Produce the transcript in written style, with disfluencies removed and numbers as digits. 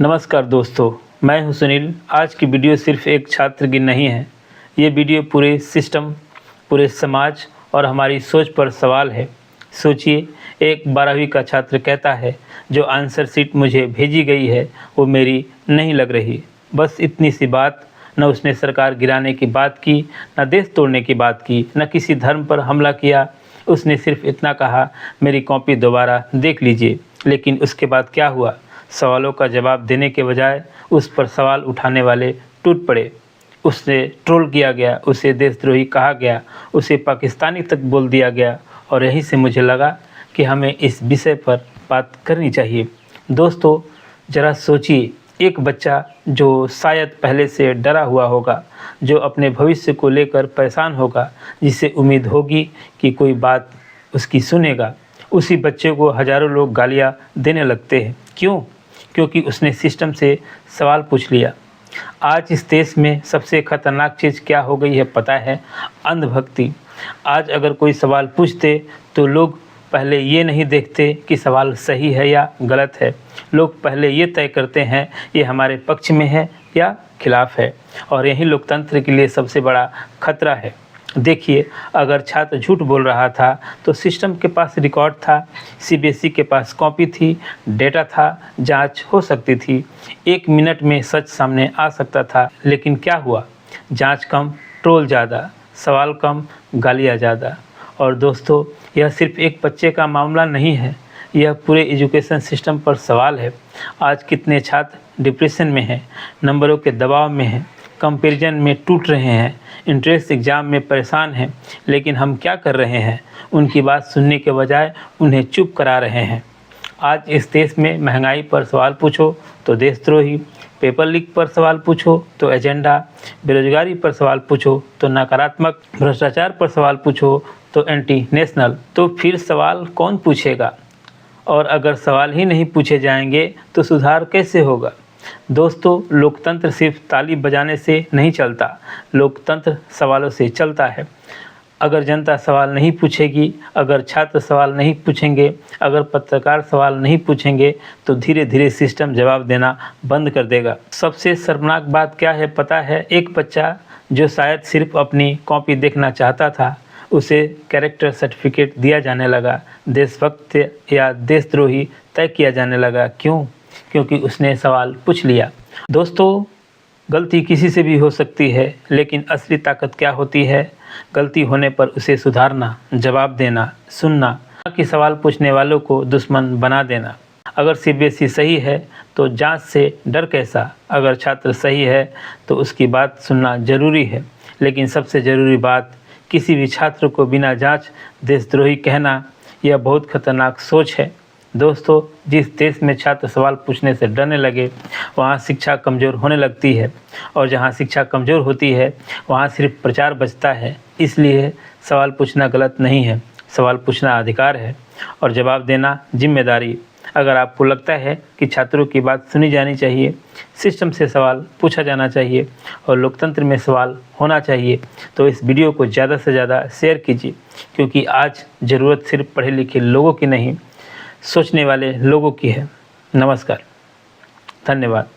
नमस्कार दोस्तों, मैं हूं सुनील। आज की वीडियो सिर्फ एक छात्र की नहीं है, ये वीडियो पूरे सिस्टम, पूरे समाज और हमारी सोच पर सवाल है। सोचिए, एक 12वीं का छात्र कहता है जो आंसर शीट मुझे भेजी गई है वो मेरी नहीं लग रही। बस इतनी सी बात। न उसने सरकार गिराने की बात की, न देश तोड़ने की बात की, न किसी धर्म पर हमला किया। उसने सिर्फ इतना कहा, मेरी कॉपी दोबारा देख लीजिए। लेकिन उसके बाद क्या हुआ? सवालों का जवाब देने के बजाय उस पर सवाल उठाने वाले टूट पड़े। उसे ट्रोल किया गया, उसे देशद्रोही कहा गया, उसे पाकिस्तानी तक बोल दिया गया। और यहीं से मुझे लगा कि हमें इस विषय पर बात करनी चाहिए। दोस्तों, ज़रा सोचिए, एक बच्चा जो शायद पहले से डरा हुआ होगा, जो अपने भविष्य को लेकर परेशान होगा, जिसे उम्मीद होगी कि कोई बात उसकी सुनेगा, उसी बच्चे को हज़ारों लोग गालियाँ देने लगते हैं। क्यों? क्योंकि उसने सिस्टम से सवाल पूछ लिया। आज इस देश में सबसे खतरनाक चीज़ क्या हो गई है पता है? अंधभक्ति। आज अगर कोई सवाल पूछते तो लोग पहले ये नहीं देखते कि सवाल सही है या गलत है। लोग पहले ये तय करते हैं ये हमारे पक्ष में है या खिलाफ है। और यही लोकतंत्र के लिए सबसे बड़ा खतरा है। देखिए, अगर छात्र झूठ बोल रहा था तो सिस्टम के पास रिकॉर्ड था, सीबीएसई के पास कॉपी थी, डेटा था, जांच हो सकती थी, 1 मिनट में सच सामने आ सकता था। लेकिन क्या हुआ? जांच कम, ट्रोल ज़्यादा, सवाल कम, गालियाँ ज़्यादा। और दोस्तों, यह सिर्फ एक बच्चे का मामला नहीं है, यह पूरे एजुकेशन सिस्टम पर सवाल है। आज कितने छात्र डिप्रेशन में हैं, नंबरों के दबाव में हैं, कंपैरिजन में टूट रहे हैं, इंट्रेंस एग्ज़ाम में परेशान हैं। लेकिन हम क्या कर रहे हैं? उनकी बात सुनने के बजाय उन्हें चुप करा रहे हैं। आज इस देश में महंगाई पर सवाल पूछो तो देशद्रोही, पेपर लीक पर सवाल पूछो तो एजेंडा, बेरोजगारी पर सवाल पूछो तो नकारात्मक, भ्रष्टाचार पर सवाल पूछो तो एंटी नेशनल। तो फिर सवाल कौन पूछेगा? और अगर सवाल ही नहीं पूछे जाएंगे तो सुधार कैसे होगा? दोस्तों, लोकतंत्र सिर्फ ताली बजाने से नहीं चलता, लोकतंत्र सवालों से चलता है। अगर जनता सवाल नहीं पूछेगी, अगर छात्र सवाल नहीं पूछेंगे, अगर पत्रकार सवाल नहीं पूछेंगे तो धीरे धीरे सिस्टम जवाब देना बंद कर देगा। सबसे शर्मनाक बात क्या है पता है? एक बच्चा जो शायद सिर्फ अपनी कॉपी देखना चाहता था, उसे कैरेक्टर सर्टिफिकेट दिया जाने लगा, देशभक्त या देशद्रोही तय किया जाने लगा। क्यों? क्योंकि उसने सवाल पूछ लिया। दोस्तों, गलती किसी से भी हो सकती है, लेकिन असली ताकत क्या होती है? गलती होने पर उसे सुधारना, जवाब देना, सुनना, न कि सवाल पूछने वालों को दुश्मन बना देना। अगर सीबीएसई सही है तो जांच से डर कैसा? अगर छात्र सही है तो उसकी बात सुनना जरूरी है। लेकिन सबसे ज़रूरी बात, किसी भी छात्र को बिना जांच देशद्रोही कहना, यह बहुत खतरनाक सोच है। दोस्तों, जिस देश में छात्र सवाल पूछने से डरने लगे, वहाँ शिक्षा कमज़ोर होने लगती है। और जहाँ शिक्षा कमज़ोर होती है वहाँ सिर्फ प्रचार बचता है। इसलिए सवाल पूछना गलत नहीं है, सवाल पूछना अधिकार है और जवाब देना जिम्मेदारी। अगर आपको लगता है कि छात्रों की बात सुनी जानी चाहिए, सिस्टम से सवाल पूछा जाना चाहिए और लोकतंत्र में सवाल होना चाहिए, तो इस वीडियो को ज़्यादा से ज़्यादा शेयर कीजिए। क्योंकि आज ज़रूरत सिर्फ पढ़े लिखे लोगों की नहीं, सोचने वाले लोगों की है। नमस्कार, धन्यवाद।